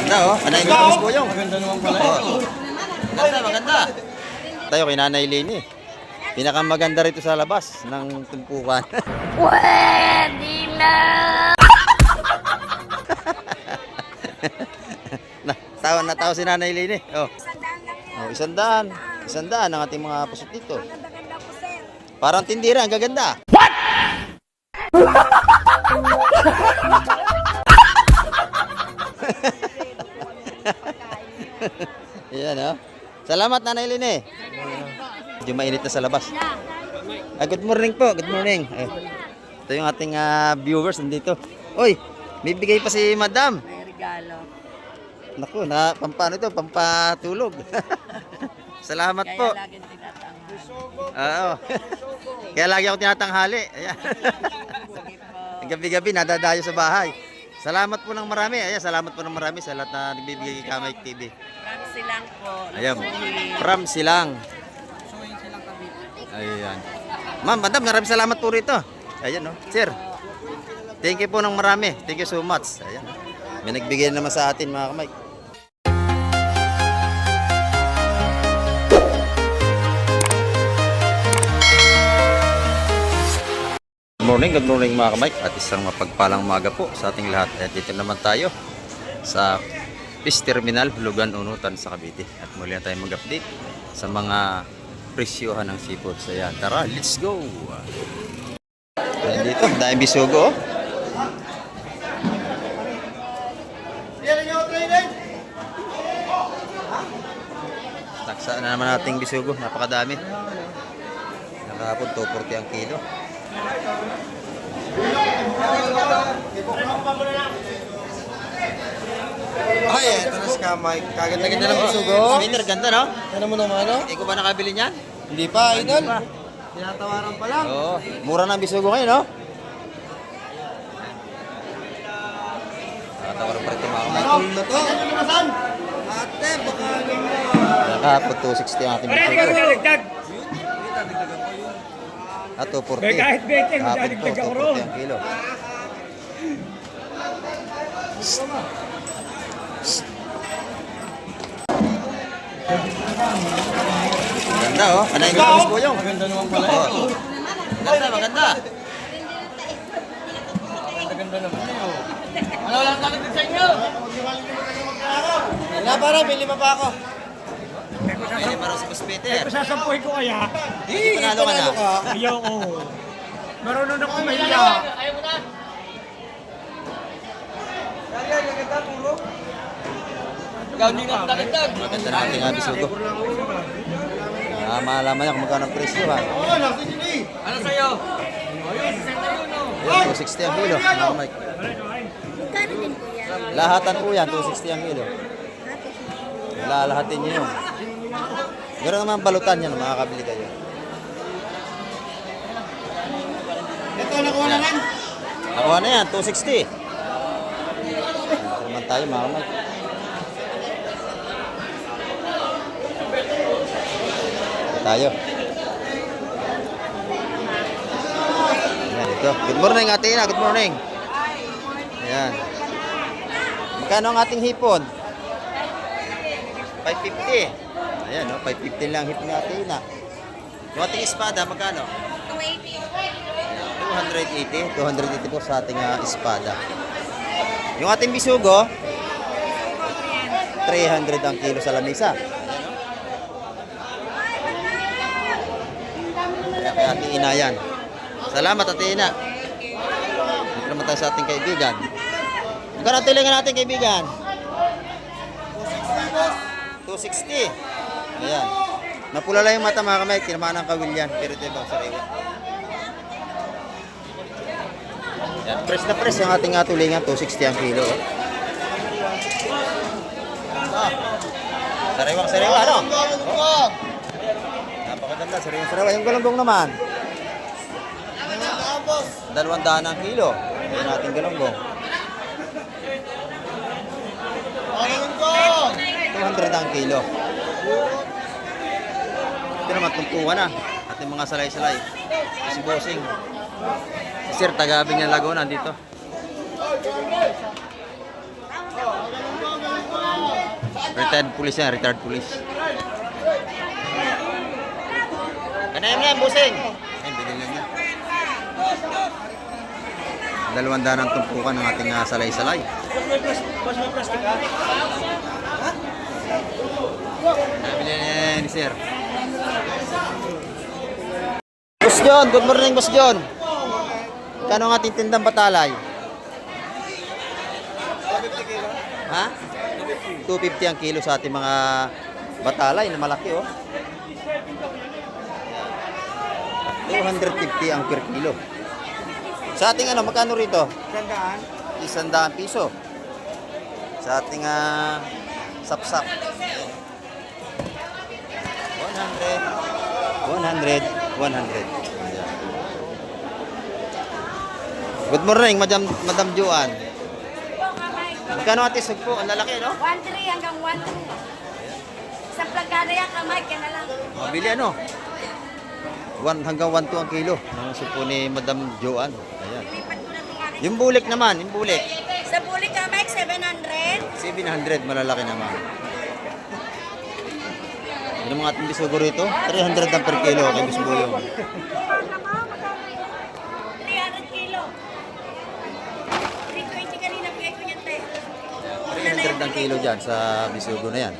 Ganda oh. Panay mo sa Boyong. Maganda naman pala. Oh. Maganda, maganda. Tayo kay Nanay Lini. Pinakamaganda rito sa labas ng tumpukan. Pwede na! Tawa na tawa si Nanay Lini. Oh. Oh, 100. 100 ang ating mga pusot dito. Parang tindira, ang gaganda. What? Yan oh. Salamat Nanay Lini. Medyo mainit na sa labas. Good morning po, good morning. Ito yung ating viewers nandito. Oy, may bigay pa si Madam. May regalo. Naku, pampano ito, pampatulog. Salamat Kaya po. laging tinatanghal. Oo. Kaya lagi ako tinatanghali. Ayan. Sige po. Gabi-gabi nadadayo sa bahay. Salamat po ng marami. Ayan, salamat po ng marami sa lahat na nagbibigay kay Kamay TV. From Silang po. Ayan. Nasuhi. From Silang. Ayan. Ma'am, Madam, maraming salamat po rito. Ayan, no. Sir. Thank you po ng marami. Thank you so much. Ayan. May nagbigay naman sa atin, mga kamay. Good morning mga kamay. At isang mapagpalang umaga po sa ating lahat. At dito naman tayo sa Fish Terminal, Lugan, Unutan sa Cavite. At muli na tayo mag-update sa mga presyohan ng seafood. So yan, tara, let's go! Ayan dito, dahil bisugo. Taksa na naman nating bisugo, napakadami. Nakahapon, 240 ang kilo. Ay, eto na si Kamay. Kaganda-ganda ng bisugo. Sweater, ganda no? Ano mo naman, ano? Ikaw ba nakabili niyan? Hindi pa, idol. Tinatawaran pa lang. Oo, mura na ang bisugo ngayon no? Nakatawaran pa rin ito mga kamay. Full na to. Ate, baka ano mo. Nakahapon, 260 ang ating bisugo. At 240. Kahit bete, Kahapon po, magdadagdag ako ron. 240 ang kilo. Ganda oh. Panay mo sa Boyong. Maganda naman pala. Oh. Maganda, maganda. Maganda naman. Ano lang takot din sa inyo? Wala para, may 5 pa ako. Pwede para sa Boss Peter. Sasampuhin ko kaya. Panalo ka na. Ayaw ko. Marunong ako mahiya. Maganda na ating bisugo. Malaman niya kung magkano ang presyo ha. Ano sa'yo? Ayan, 260 ang kilo. Mga Mike. Magkano din po yan? Lahatan po yan, 260 ang kilo. Lalahatin niyo yun. Meron naman balutan yan, makakabili kayo. Ito, nakuha naman. Nakuha na yan, 260. Ito naman tayo mga Mike. Ito tayo. Ayan, ito. Good morning, Ate Ina. Good morning. Ayan. Magkano ang ating hipon? 550. Ayan, no? 550 lang hipon natin na. Yung ating espada, magkano? 280. 280 po sa ating espada. Yung ating bisugo, 300 ang kilo sa lamisa. Kaya kay Ate Ina yan. Salamat Ate Ina. Dito naman tayo sa ating kaibigan. Magkano tilingan natin kaibigan? 260. Ayan. Napulala yung mata mga kamay. Tinamaan ng kawil yan. Pero ito yung sariwa. Ayan. Press na press yung ating tulingan. 260 ang kilo. Ah. Sariwang sariwa, ano? Oh. Napakaganda. Sariwang sariwa. Yung galunggong naman. 200 ang kilo. Ayan ating galunggong. 200 ang kilo. Ito naman tungkuhan na. Ating mga salay-salay. Si Bossing. Si Sir Tagabing ng Laguna dito. Retired police yan, retired police. Kanayan yan, busing. Ay, binili niya. 200 ang tumpukan ng ating salay-salay. Binili niya ni sir. Boss John, good morning Boss John. Kano ang ating tindang batalay? Ha? 250 ang kilo sa ating mga batalay na malaki oh. 250 ang per kilo. Sa ating ano, magkano rito? 100 piso. Sa ating sapsap. 100. 100. Good morning, Madam Joan. Magkano ate sugpo? Ang lalaki, no? 1-3 hanggang 1-2. Sa plagada yan, kamay, kaya na lang. Mabili ano? 1 hanggang 1 to ang kilo. Ang sugpo ni Madam Joan. Ayan. Lipat ko na itong aking. Yung bulik naman, yung bulik. Sa bulik kamay, 700. 700, malalaki naman. Ano mga ating bisugo rito? 300 ang per kilo kay Bisbo yung. 300 kilo. 320 kanina, bigay ko yan, te. 300 ang kilo dyan sa bisugo na yan.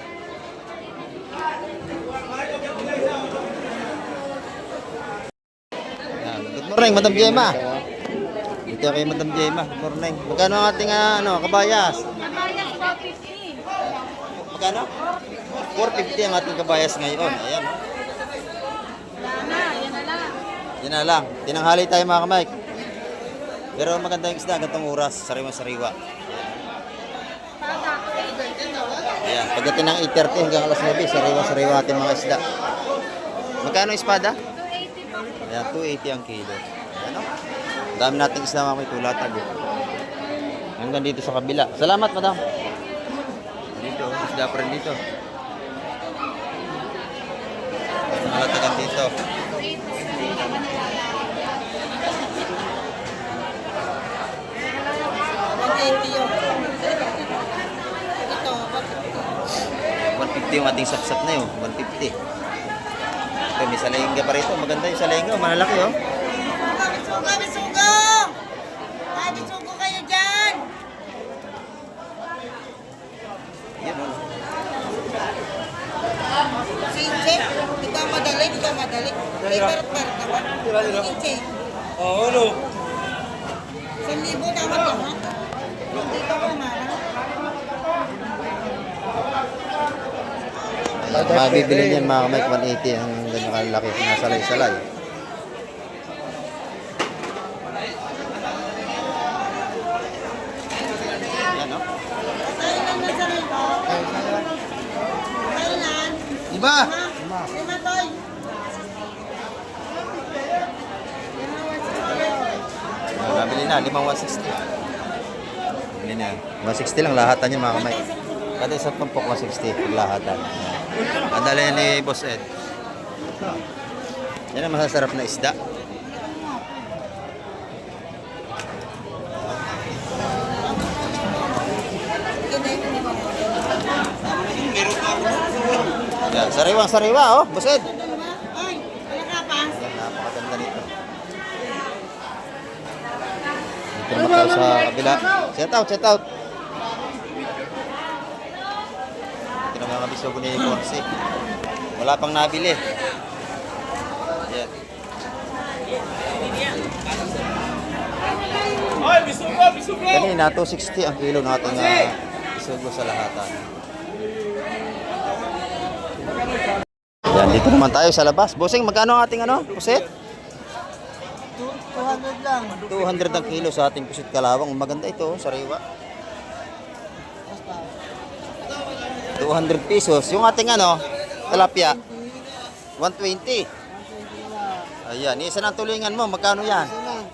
Yan. Good morning, Madam Gemma. Dito kay Madam Gemma. Good morning. Magkano ang ating kabayas? Kamayas, 450. Magkano? 450 ang ating kabayas ngayon. Ayan. Wala na, yan na lang. Yan na lang. Tinanghali tayo mga kamay. Pero maganda yung isda, gantong oras. Sariwa-sariwa. Ayan. Pagdating ng 8:30 hanggang alas 9, sariwa-sariwa ating mga isda. Magkano ang espada? 280 po. Ayan, 280 ang kilo. Ano? Ang dami nating isda mga may tulatag. Hanggang dito sa kabila. Salamat, madam. Dito, isda pa rin dito. Nalatagan dito. Ito, 150 yung ating sapsap na yun. 150. Ito, may salaingga pa rito. Maganda yung salaingga. Malalaki, oh. Bisugo! Bisugo kayo dyan! Yan, oh. Sinche, di ka madali. May parat-parat na ba? Sinche, Oo, ano? 1,000 dapat lang ha? Hindi ka ba mara? Mabibili niyan mga kamay 180 ang ganyan kalaki. Nasalay-salay. Yan, oh. Tayo lang na sa rito. Tayo lang. Iba! Lima, toy. Nabili na, 5,160. Nabili na. 160 lang lahatan niya mga kamay. Kada isang pampok 160 paglahatan. Ang dala yan ni Boss Ed. Yan ang masasarap na isda. Yan, sariwang-sariwa oh, Boss Ed. Ay, wala ka pa. Yan, napakaganda nito. Dito naman tayo sa kabila. Shout out. Ito naman ang bisugo ni Corsi. Wala pang nabili. Yan. Ay, bisugo! Kanina, 260 ang kilo natin bisugo sa lahatan. Yan, dito naman tayo sa labas. Bossing, magkano ang ating pusit? 200 lang. 200 ang kilo sa ating pusit kalawang. Maganda ito, sariwa. 200 pesos. Yung ating talapia, 120. Ayan, isa ng tulingan mo, magkano yan?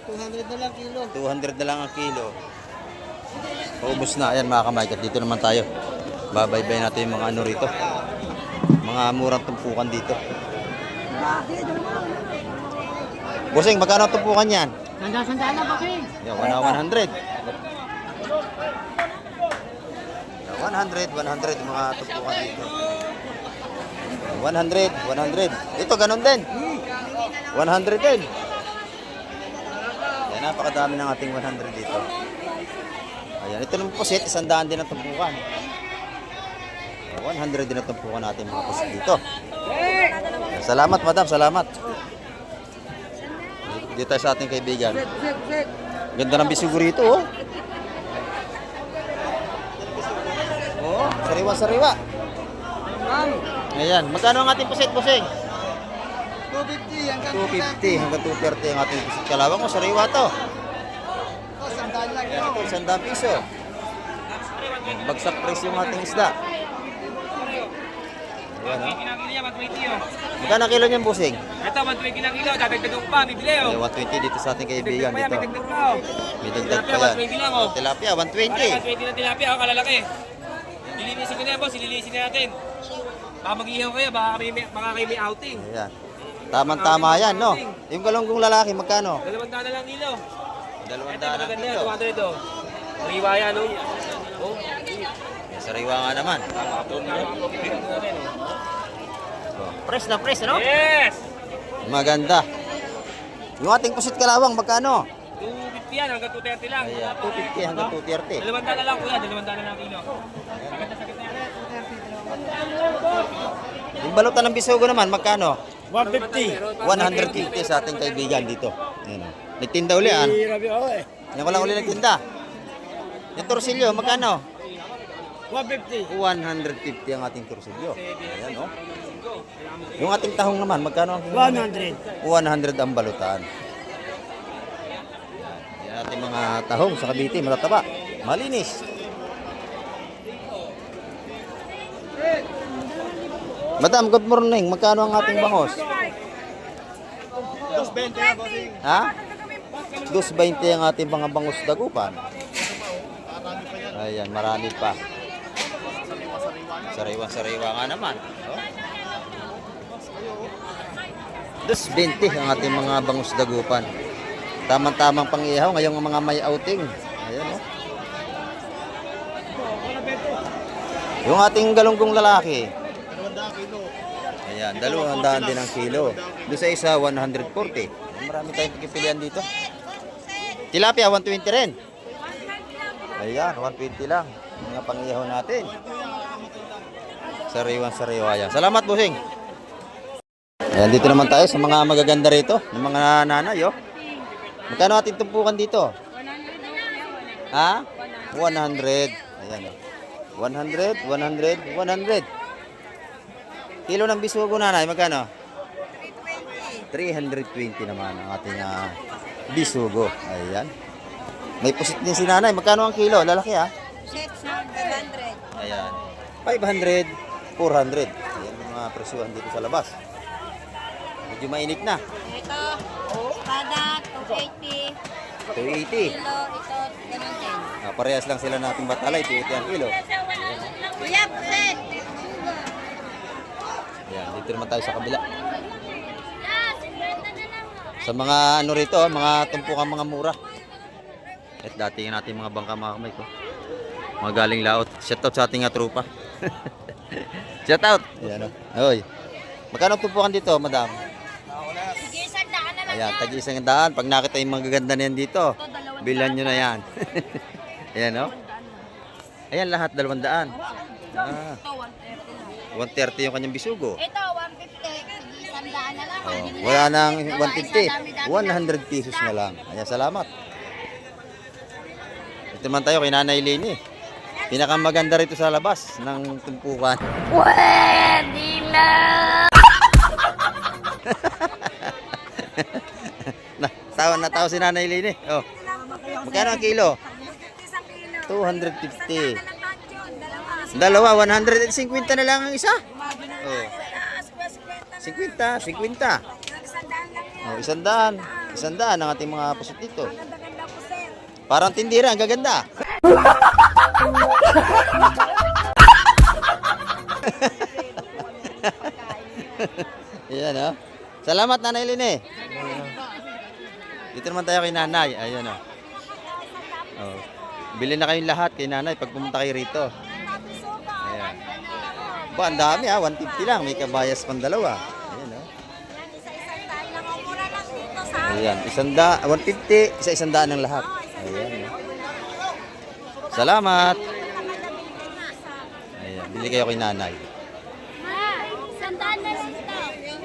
200 na lang kilo. 200 na lang ang kilo. Paubos na. Ayan mga kamay, dito naman tayo. Babaybay natin yung mga rito. Mga murang tumpukan dito. Bossing, magkano ang tumpukan yan? Sandaan na ba kayo? Yan, 100. 100 yung mga tumpukan dito. 100. Ito, ganun din. 100 din. Yan, napakadami ng ating 100 dito. Ayan, ito naman pusit, 100 din ang tumpukan. 100 din ang tumpukan natin mga pusit dito. Salamat, madam, salamat. Dito tayo sa ating kaibigan. Ganda ng bisugo rito, oh. Oh, sariwa-sariwa. Ayan, magkano ang ating pusit, busing? 250 hanggang 250 hanggang 230 ang ating pusit kalawang ko. Sariwa to. sandaan lang Ayan, ito, 100 piso. Bagsak presyo yung ating isda. Ayan, oh. Magkano kilo niyang busing? Ito, 120 lang kilo. Dadagdagan ko pa. Bibili, Ay, oh. 120 dito sa ating kaibigan May dito. dagdag pa, oh. May dagdag pa Tilapia, yan. 120 lang, oh. Tilapia, 120. 120 na tilapia, oh, kalalaki. Lilinisin ko na yan, boss. Lilinisin na natin. Baka mag-ihaw kayo, baka kayo may outing. Ayan. Tama-tama yan, no? Yung galunggong lalaki, magkano? 200 na lang kilo. 200 Ito, ang maganda kilo. yan, 200, oh. Riwa yan, oh. Oh. Sariwa nga naman. Oh, press na press, ano? Yes! Maganda. Yung ating pusit kalawang, magkano? 250 yan, hanggang 230 lang. Ayan, 250 hanggang 230. 200 na lang, kuya. 200 na lang kilo. Maganda sa gitna yan. Yung balutan ng bisugo naman, magkano? 150. 150 sa ating kaibigan dito. Ayan, oh. Nagtinda uli, ah. Grabe ako eh. Yan ko lang uli nagtinda. Yung torsilyo, magkano? 150. 150 ang ating torsilyo. Ayan, oh. Yung ating tahong naman, magkano? 100. 100 ang balutan. Yan ating mga tahong sa Cavite, matataba. Malinis. Madam, good morning. Magkano ang ating bangos? 220. Ha? 220 ang ating mga bangus dagupan. Ayan, marami pa. Sariwa-sariwa nga naman. Oh. 220 ang ating mga bangus dagupan. Tamang-tamang pang-ihaw ngayong mga may outing. Ayan, oh. Yung ating galunggong lalaki. Ayan, 200 din ang kilo. Doon sa isa, 140. Marami tayong pagpipilian dito. Tilapia, 120 rin. Ayan, 120 lang. Mga pang-ihaw natin. Sariwan-sariwa yan. Salamat, busing. Ayan, dito naman tayo sa mga magaganda rito. Yung mga nanay, oh. Magkano ating tumpukan dito? Ha? 100. Ayan, oh. 100, 100, 100. Kilo ng bisugo, nanay, magkano? 320 naman ang ating bisugo. Ayan. May pusit din si nanay. Magkano ang kilo? Lalaki, ha? Set na 500. Ayan. 500, 400. Ayan yung mga presyuhan dito sa labas. Medyo mainit na. Ito, espada, 280. 280. Kilo, ito, ganun din. Parehas lang sila nating batalay. 280 ang kilo. Kuya, set. Ayan. Dito naman tayo sa kabila. Sa mga ano rito, mga tumpukan mga mura. At dati natin mga bangka mga kamay ko. Mga galing laot. Shoutout sa ating tropa. Shoutout. Ayan, oh. Oy. Magkano tumpukan dito, madam? Sige, sandaan na lang Ayan, yan. tag-100. Pag nakita yung mga gaganda na yan dito, bilan nyo na yan. Ayan, oh. Ayan, lahat 200. Ah, Ito, 130 lang. 130 yung kanyang bisugo. Ito, 150. Sige, sandaan na lang. Oh, wala nang 150. 100 pesos na lang. Ayan, salamat. Ito naman tayo kay Nanay Leni. Pinakamaganda rito sa labas ng tumpukan. Pwede na! na tawa si Nanay Leni. Oh. Magkano ang kilo? 250. Dalawa, 150 na lang ang isa. Oh. 50. Oh, 100. 100 ang ating mga pusit dito. Parang tindira, ang gaganda. Ayan, oh. Salamat, Nanay Lini. Dito naman tayo kay Nanay. Ayan, oh. Oh. Bili na kayong lahat kay Nanay pag pumunta kayo rito. Ba, ang dami 150 lang. May kabayas pang dalawa. Ayan Yan, isa-isang daan lang. Ang mura lang dito sa Ayan, 150, isa-isandaan ng lahat. Ayan. Salamat. Ayan, bili kayo kay nanay. Ma, isang daan na lang ito.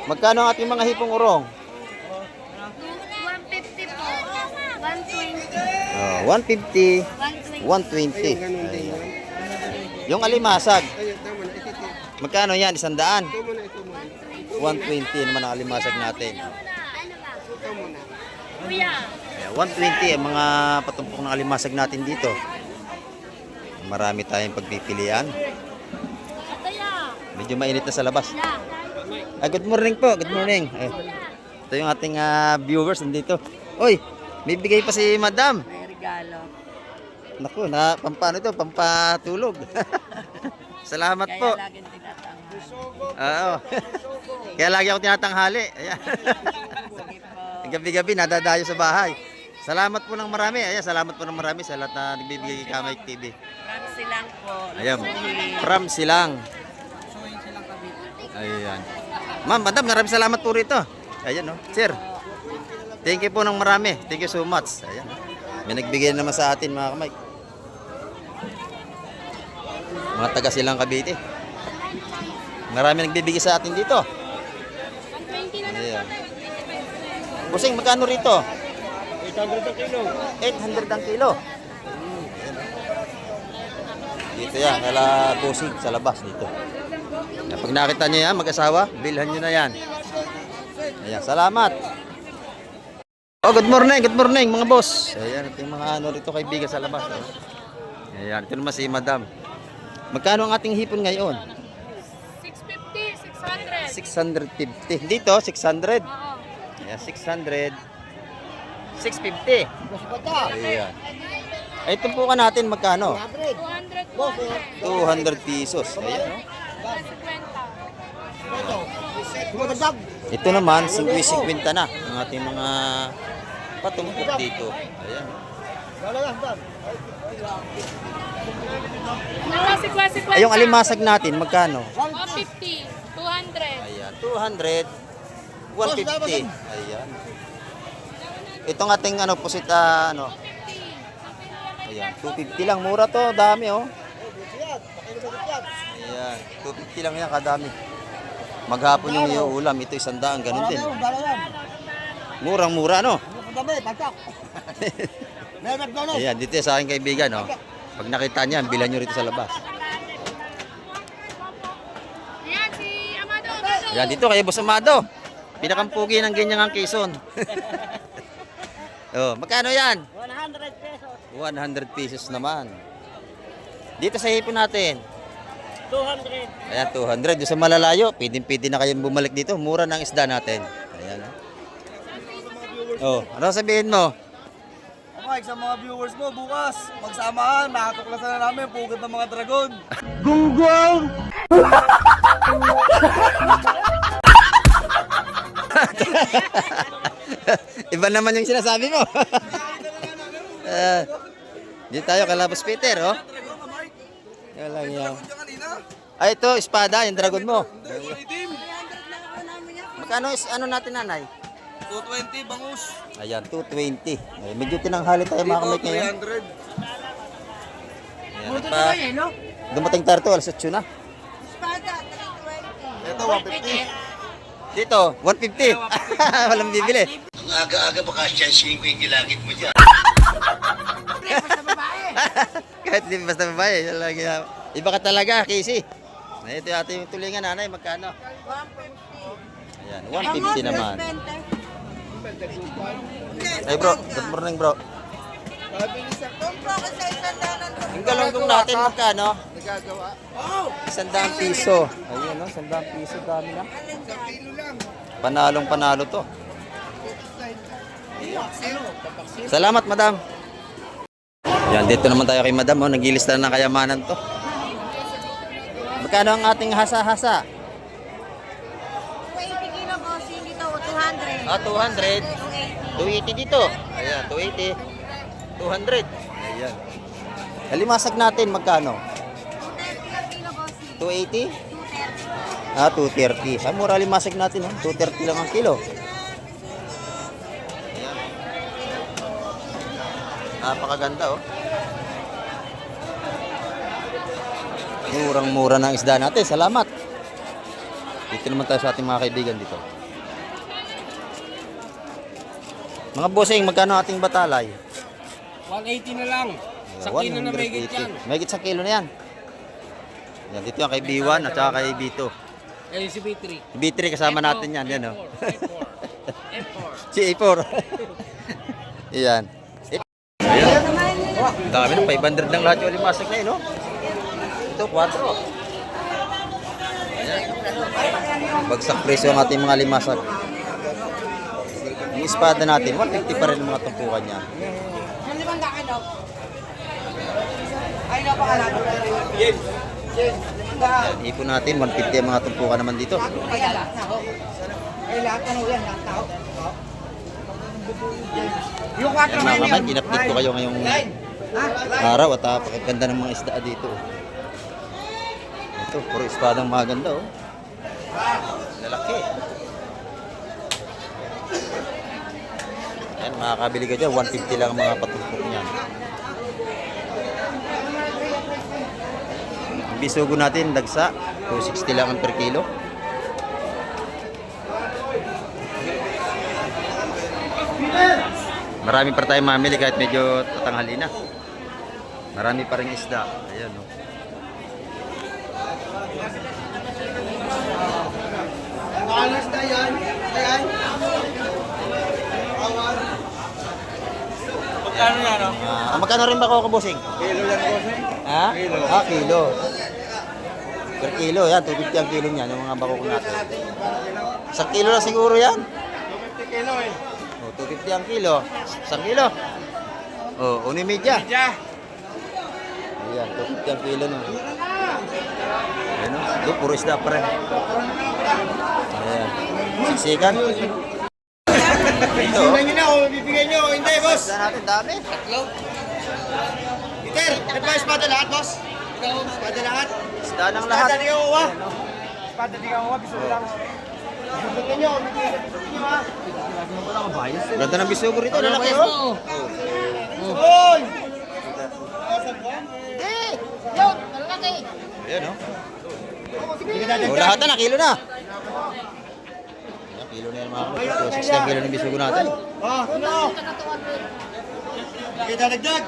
Magkano ang ating mga hipong urong? 150 po. 120. Oh, 150, 120. 120. Ayan. Yung alimasag. Magkano yan? 100? 120 naman ang alimasag natin. Ano ba? Kuya. Ayan, 120 ang mga patumpok ng alimasag natin dito. Marami tayong pagpipilian. Ataya. Medyo mainit na sa labas. Yeah. Good morning po. Good morning. Ito yung ating viewers nandito. Oy, may bigay pa si Madam. May regalo. Naku, pampano ito? Pampatulog. Salamat po. Lagi tinatanghal. Oo. Kaya lagi ako tinatanghali. Ayan. Gabi-gabi nadadayo sa bahay. Salamat po ng marami. Ayan, salamat po ng marami sa lahat na nagbibigay kay Kamay TV. Marami silang po. Ayan, from Silang. Ayan. Ma'am, Madam, maraming salamat po rito. Ayan, oh. Sir. Thank you po ng marami. Thank you so much. Ayan. May nagbigay naman sa atin, mga kamay. Mga taga Silang Cavite. Marami nagbibigay sa atin dito. 120 na lang. Ayan. Busing, magkano rito? 800 ang kilo. 800 ang kilo. Dito yan, kala busing sa labas dito. Pag nakita niyo yan, mag-asawa, bilhan niyo na yan. Ayan, salamat. Oh, good morning mga boss. Ayan, ito yung mga ano rito kaibigan sa labas. Ayan, ito naman si Madam. Magkano ang ating hipon ngayon? 650, 600. 650. Dito, 600. Oo. Ayan, 600. 650. Ayan. Ay, ito po ka natin magkano? 200 po. 200 pesos. Ayan, no? Ito naman, 50 na ang ating mga patumpok dito. Ayan. Nakasikwa-sikwa. Ay, yung alimasag natin, magkano? 150, 200. Ayan, 200, 150. Ayan. Itong ating pusita, ayan, 250 lang. Mura to, dami oh. Ayan, 250 lang yan, kadami. Maghapon yung iuulam, ito 100, ganun din. Murang-mura, no? Ayan, dito sa aking kaibigan, oh. Pag nakita niya, bilan nyo rito sa labas. Yan, si Amado. Ayan, dito kay Boss Amado. Pinakampugi ng ganyang ang Quezon. Oh, magkano yan? 100 pesos. 100 pesos naman. Dito sa hipon natin. 200. Ayan, 200. Yung sa malalayo, pwede na kayong bumalik dito. Mura ng isda natin. Ayan. Oh, ano sabihin mo? Mike, sa mga viewers mo, bukas, magsamahan, nakatuklasan na namin, pugad ng mga dragon. Iba naman yung sinasabi mo. Dito tayo kay Labos Peter, oh. Yan lang yan. Ay, ito, espada, yung dragon mo. Magkano ano natin, nanay? 220, bangus. Ayan, 220. Ay, medyo tinanghali tayo mga kamay ngayon. 300. Ayan, dumating tayo ito, alas 8 na. Espada, 320. Ito, 150. Dito, 150. Walang bibili. Ang aga-aga baka siya 5 yung gilagit mo dyan. Kahit di basta babae. Yan lang yan. Iba ka talaga, Casey. Ito yung ating tulingan, nanay. Magkano? 150. Ayan, 150 naman. Ay bro, good morning bro. Kumpro ko sa isang danan ko. Yung galunggong natin, magkano? Nagagawa. 100 piso. Ayun, no? 100 piso, dami na. Panalong-panalo to. Salamat, madam. Yan, dito naman tayo kay madam. Oh. Nagilista na ng kayamanan to. Magkano ang ating hasa-hasa? 280 kilo boss, dito 200. Ah, 200. 280. 280 dito. Ayan, 280. 200. Ayan. Halimasag natin, magkano? 230 kilo boss. 280? Ah, 230. Ay, mura limasag natin, oh. 230 lang ang kilo. Ayan. Napakaganda, oh. Murang-mura ng isda natin. Salamat. Dito naman tayo sa ating mga kaibigan dito. Mga bossing, magkano ating batalay? 180 na lang. Sa kilo na may 180. yan. Mahigit sa kilo na yan. Yan, dito yung kay B1 at saka kay B2. Eh, si B3. B3 kasama natin yan. Yan, oh. F4. Si A4. Yan. Ayan. Ang dami na, 500 lang lahat yung limasag na yun, no? Ito, 4. Ayan. Bagsak presyo ang ating mga limasag. Yung espada natin, 150 pa rin ang mga tumpukan niya. Ayan, ipon natin, 150 ang mga tumpukan naman dito. Yan mga kamay, in-update ko kayo ngayong araw at napakaganda ng mga isda dito. Ito, puro espadang maganda, oh. Lalaki. Yan, makakabili ka dyan, 150 lang ang mga patumpok niyan. Ang bisugo natin, dagsa, 260 lang ang per kilo. Marami pa tayong mamili kahit medyo tatanghali na. Marami pa rin isda. Ayan, no. Alas na yan. Ayan. Magkano na, no? Magkano rin ba ako kabusing? Kilo yan, bossing. Ha? Ah, kilo. Per kilo, yan. 250 ang kilo niyan, yung mga bakok natin. Isang kilo na siguro yan. 250 kilo eh. Oh, 250 ang kilo. Isang kilo. Oh, 1.5. Ayan, 250 ang kilo no. Ayan o. Doon, puro isda pa rin. Ayan. Siksikan. Ito. Bibigyan nyo na o bibigyan nyo. Hindi, boss. Isda natin, dami. Peter, ito ba espada lahat, boss? Ikaw, espada lahat. Isda ng lahat. Espada di kawawa. Espada di kawawa, bisugo lang. Bibigyan nyo, bibigyan nyo ha. Ganda ng bisugo rito. Lalaki oh. Hoy! Ayan o. Oh, lahat na, kilo na. Ayan, kilo na yan mga kapatid. 60 ang kilo ng bisugo natin. Oh, ano? Sige, dadagdag.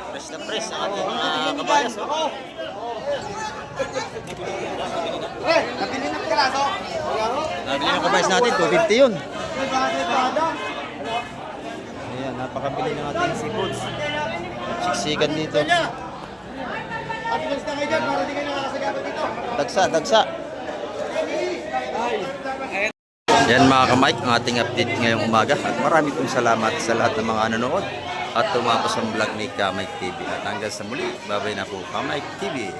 Press na press ang ating mga kabayas. Oh. Eh, nabili na pagkaraso. Nabili ng kabayas natin, 250 yun. Espada. Ayan, napakabili ng ating seafoods. Siksikan dito. At bilis na kayo dyan para di kayo nakakasagabot dito. Dagsa, dagsa. Yan mga kamay, ang ating update ngayong umaga. At marami pong salamat sa lahat ng mga nanonood at tumapos ang vlog ni Kamay TV. At hanggang sa muli, babay na po Kamay TV.